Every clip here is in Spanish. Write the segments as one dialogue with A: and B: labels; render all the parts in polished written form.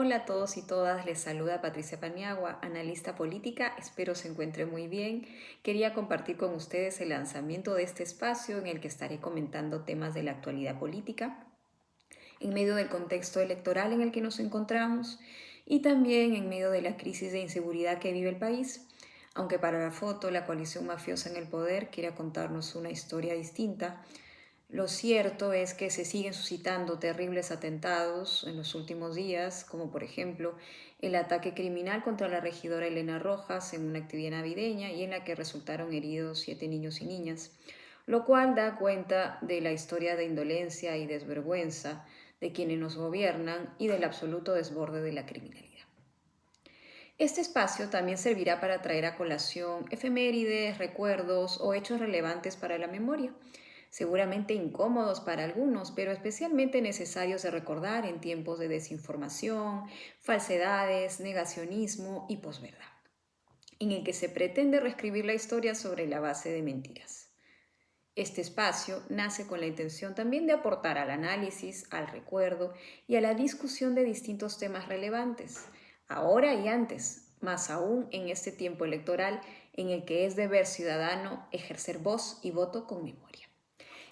A: Hola a todos y todas, les saluda Patricia Paniagua, analista política, espero se encuentre muy bien. Quería compartir con ustedes el lanzamiento de este espacio en el que estaré comentando temas de la actualidad política, en medio del contexto electoral en el que nos encontramos y también en medio de la crisis de inseguridad que vive el país. Aunque para la foto la coalición mafiosa en el poder quiere contarnos una historia distinta, lo cierto es que se siguen suscitando terribles atentados en los últimos días, como por ejemplo el ataque criminal contra la regidora Elena Rojas en una actividad navideña y en la que resultaron heridos 7 niños y niñas, lo cual da cuenta de la historia de indolencia y desvergüenza de quienes nos gobiernan y del absoluto desborde de la criminalidad. Este espacio también servirá para traer a colación efemérides, recuerdos o hechos relevantes para la memoria, seguramente incómodos para algunos, pero especialmente necesarios de recordar en tiempos de desinformación, falsedades, negacionismo y posverdad, en el que se pretende reescribir la historia sobre la base de mentiras. Este espacio nace con la intención también de aportar al análisis, al recuerdo y a la discusión de distintos temas relevantes, ahora y antes, más aún en este tiempo electoral en el que es deber ciudadano ejercer voz y voto con memoria.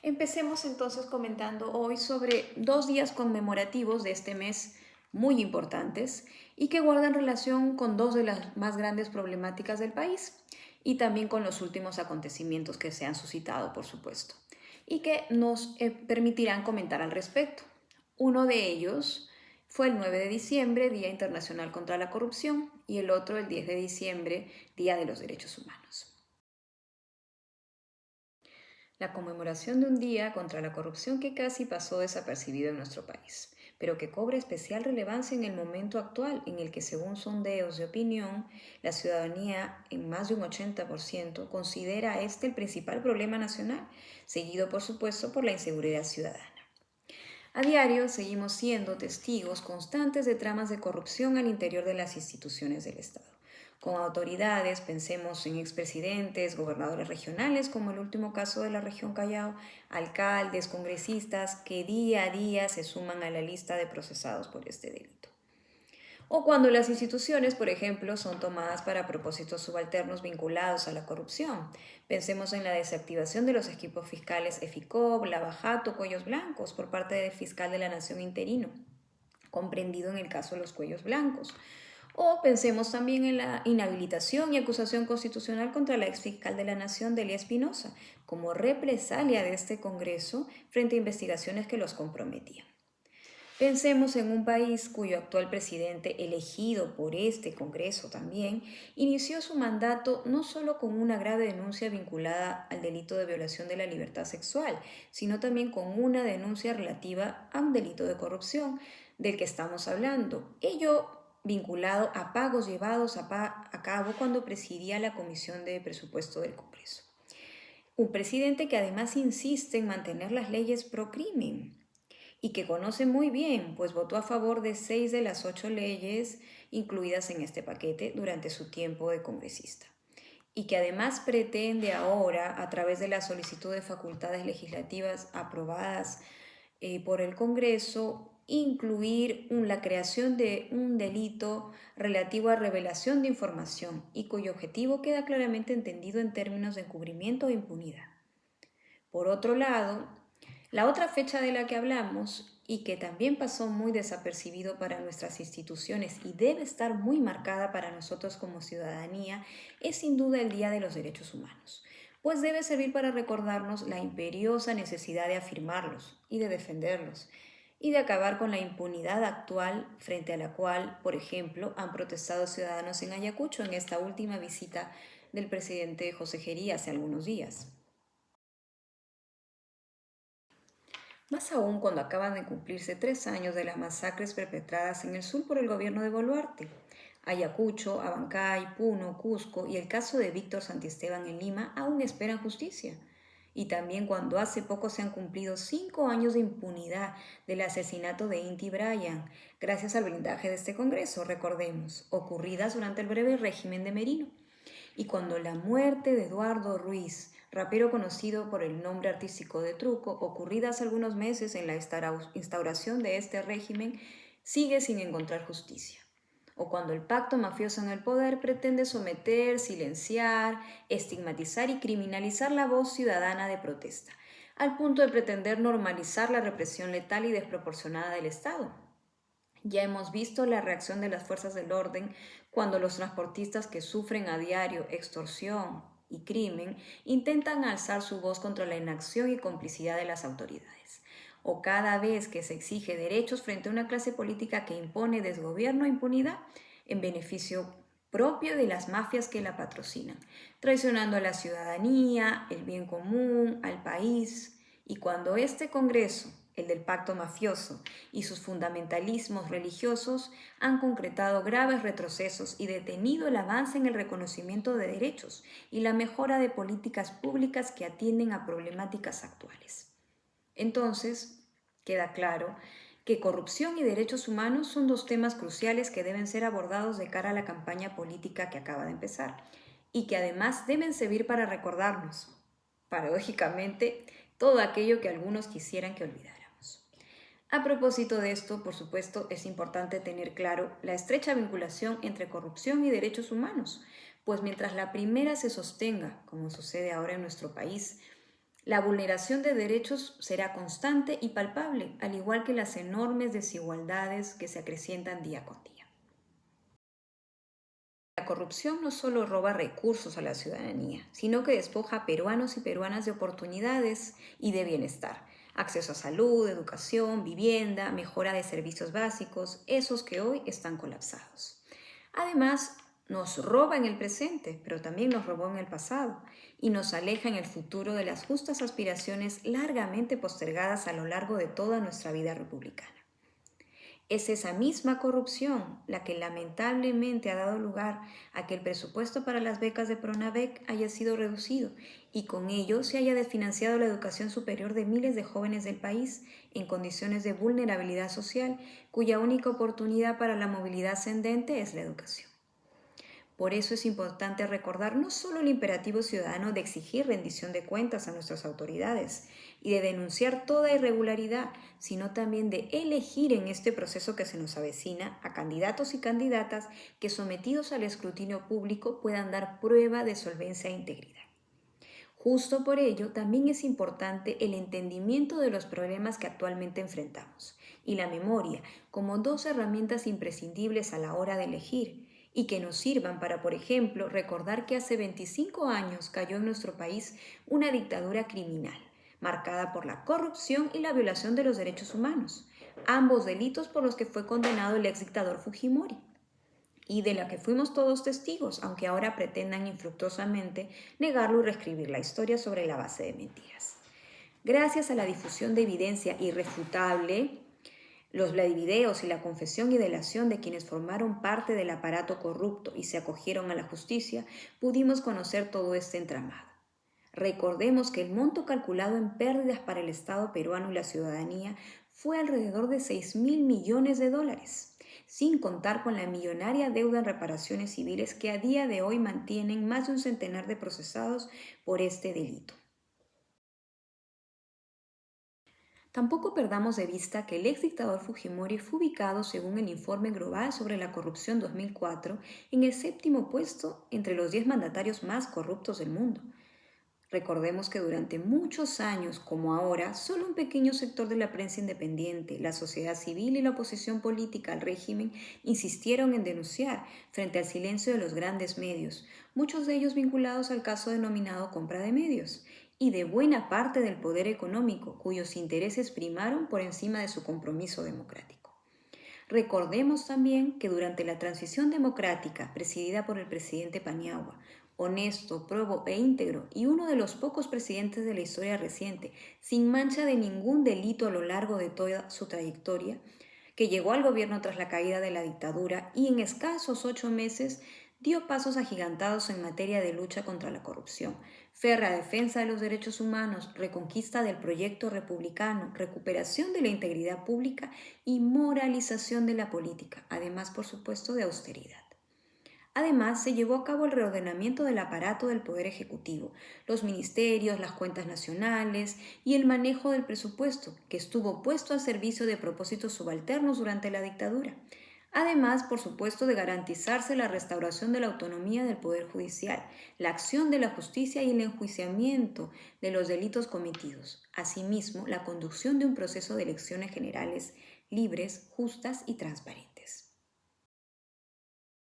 A: Empecemos entonces comentando hoy sobre 2 días conmemorativos de este mes muy importantes y que guardan relación con dos de las más grandes problemáticas del país y también con los últimos acontecimientos que se han suscitado, por supuesto, y que nos permitirán comentar al respecto. Uno de ellos fue el 9 de diciembre, Día Internacional contra la Corrupción, y el otro el 10 de diciembre, Día de los Derechos Humanos. La conmemoración de un día contra la corrupción que casi pasó desapercibido en nuestro país, pero que cobra especial relevancia en el momento actual en el que, según sondeos de opinión, la ciudadanía en más de un 80% considera este el principal problema nacional, seguido por supuesto por la inseguridad ciudadana. A diario seguimos siendo testigos constantes de tramas de corrupción al interior de las instituciones del Estado, con autoridades, pensemos en expresidentes, gobernadores regionales, como el último caso de la región Callao, alcaldes, congresistas, que día a día se suman a la lista de procesados por este delito. O cuando las instituciones, por ejemplo, son tomadas para propósitos subalternos vinculados a la corrupción. Pensemos en la desactivación de los equipos fiscales EFICOP, Lavajato, Cuellos Blancos por parte del fiscal de la Nación interino, comprendido en el caso de los Cuellos Blancos. O pensemos también en la inhabilitación y acusación constitucional contra la exfiscal de la Nación, Delia Espinosa, como represalia de este Congreso frente a investigaciones que los comprometían. Pensemos en un país cuyo actual presidente, elegido por este Congreso también, inició su mandato no solo con una grave denuncia vinculada al delito de violación de la libertad sexual, sino también con una denuncia relativa a un delito de corrupción del que estamos hablando. Ello vinculado a pagos llevados a cabo cuando presidía la Comisión de Presupuesto del Congreso. Un presidente que además insiste en mantener las leyes pro crimen y que conoce muy bien, pues votó a favor de 6 de las 8 leyes incluidas en este paquete durante su tiempo de congresista. Y que además pretende ahora, a través de la solicitud de facultades legislativas aprobadas por el Congreso, incluir la creación de un delito relativo a revelación de información y cuyo objetivo queda claramente entendido en términos de encubrimiento e impunidad. Por otro lado, la otra fecha de la que hablamos y que también pasó muy desapercibido para nuestras instituciones y debe estar muy marcada para nosotros como ciudadanía es sin duda el Día de los Derechos Humanos, pues debe servir para recordarnos la imperiosa necesidad de afirmarlos y de defenderlos y de acabar con la impunidad actual frente a la cual, por ejemplo, han protestado ciudadanos en Ayacucho en esta última visita del presidente José Gerí hace algunos días. Más aún cuando acaban de cumplirse 3 años de las masacres perpetradas en el sur por el gobierno de Boluarte. Ayacucho, Abancay, Puno, Cusco y el caso de Víctor Santisteban en Lima aún esperan justicia. Y también cuando hace poco se han cumplido 5 años de impunidad del asesinato de Inti Bryan, gracias al blindaje de este Congreso, recordemos, ocurridas durante el breve régimen de Merino. Y cuando la muerte de Eduardo Ruiz, rapero conocido por el nombre artístico de Truco, ocurrida hace algunos meses en la instauración de este régimen, sigue sin encontrar justicia. O cuando el pacto mafioso en el poder pretende someter, silenciar, estigmatizar y criminalizar la voz ciudadana de protesta, al punto de pretender normalizar la represión letal y desproporcionada del Estado. Ya hemos visto la reacción de las fuerzas del orden cuando los transportistas que sufren a diario extorsión y crimen intentan alzar su voz contra la inacción y complicidad de las autoridades. O cada vez que se exige derechos frente a una clase política que impone desgobierno e impunidad en beneficio propio de las mafias que la patrocinan, traicionando a la ciudadanía, el bien común, al país. Y cuando este Congreso, el del pacto mafioso, y sus fundamentalismos religiosos han concretado graves retrocesos y detenido el avance en el reconocimiento de derechos y la mejora de políticas públicas que atienden a problemáticas actuales. Entonces, queda claro que corrupción y derechos humanos son dos temas cruciales que deben ser abordados de cara a la campaña política que acaba de empezar y que además deben servir para recordarnos, paradójicamente, todo aquello que algunos quisieran que olvidáramos. A propósito de esto, por supuesto, es importante tener claro la estrecha vinculación entre corrupción y derechos humanos, pues mientras la primera se sostenga, como sucede ahora en nuestro país, la vulneración de derechos será constante y palpable, al igual que las enormes desigualdades que se acrecientan día con día. La corrupción no solo roba recursos a la ciudadanía, sino que despoja a peruanos y peruanas de oportunidades y de bienestar, acceso a salud, educación, vivienda, mejora de servicios básicos, esos que hoy están colapsados. Además, nos roba en el presente, pero también nos robó en el pasado y nos aleja en el futuro de las justas aspiraciones largamente postergadas a lo largo de toda nuestra vida republicana. Es esa misma corrupción la que lamentablemente ha dado lugar a que el presupuesto para las becas de Pronavec haya sido reducido y con ello se haya desfinanciado la educación superior de miles de jóvenes del país en condiciones de vulnerabilidad social, cuya única oportunidad para la movilidad ascendente es la educación. Por eso es importante recordar no solo el imperativo ciudadano de exigir rendición de cuentas a nuestras autoridades y de denunciar toda irregularidad, sino también de elegir en este proceso que se nos avecina a candidatos y candidatas que sometidos al escrutinio público puedan dar prueba de solvencia e integridad. Justo por ello, también es importante el entendimiento de los problemas que actualmente enfrentamos y la memoria como dos herramientas imprescindibles a la hora de elegir y que nos sirvan para, por ejemplo, recordar que hace 25 años cayó en nuestro país una dictadura criminal, marcada por la corrupción y la violación de los derechos humanos, ambos delitos por los que fue condenado el exdictador Fujimori y de la que fuimos todos testigos, aunque ahora pretendan infructuosamente negarlo y reescribir la historia sobre la base de mentiras. Gracias a la difusión de evidencia irrefutable, los videos y la confesión y delación de quienes formaron parte del aparato corrupto y se acogieron a la justicia, pudimos conocer todo este entramado. Recordemos que el monto calculado en pérdidas para el Estado peruano y la ciudadanía fue alrededor de 6.000 millones de dólares, sin contar con la millonaria deuda en reparaciones civiles que a día de hoy mantienen más de un centenar de procesados por este delito. Tampoco perdamos de vista que el exdictador Fujimori fue ubicado, según el informe global sobre la corrupción 2004, en el séptimo puesto entre los 10 mandatarios más corruptos del mundo. Recordemos que durante muchos años, como ahora, solo un pequeño sector de la prensa independiente, la sociedad civil y la oposición política al régimen insistieron en denunciar frente al silencio de los grandes medios, muchos de ellos vinculados al caso denominado compra de medios, y de buena parte del poder económico, cuyos intereses primaron por encima de su compromiso democrático. Recordemos también que durante la transición democrática presidida por el presidente Paniagua, honesto, probo e íntegro y uno de los pocos presidentes de la historia reciente, sin mancha de ningún delito a lo largo de toda su trayectoria, que llegó al gobierno tras la caída de la dictadura y en escasos 8 meses dio pasos agigantados en materia de lucha contra la corrupción, férrea defensa de los derechos humanos, reconquista del proyecto republicano, recuperación de la integridad pública y moralización de la política, además, por supuesto, de austeridad. Además, se llevó a cabo el reordenamiento del aparato del Poder Ejecutivo, los ministerios, las cuentas nacionales y el manejo del presupuesto, que estuvo puesto al servicio de propósitos subalternos durante la dictadura. Además, por supuesto, de garantizarse la restauración de la autonomía del Poder Judicial, la acción de la justicia y el enjuiciamiento de los delitos cometidos. Asimismo, la conducción de un proceso de elecciones generales libres, justas y transparentes.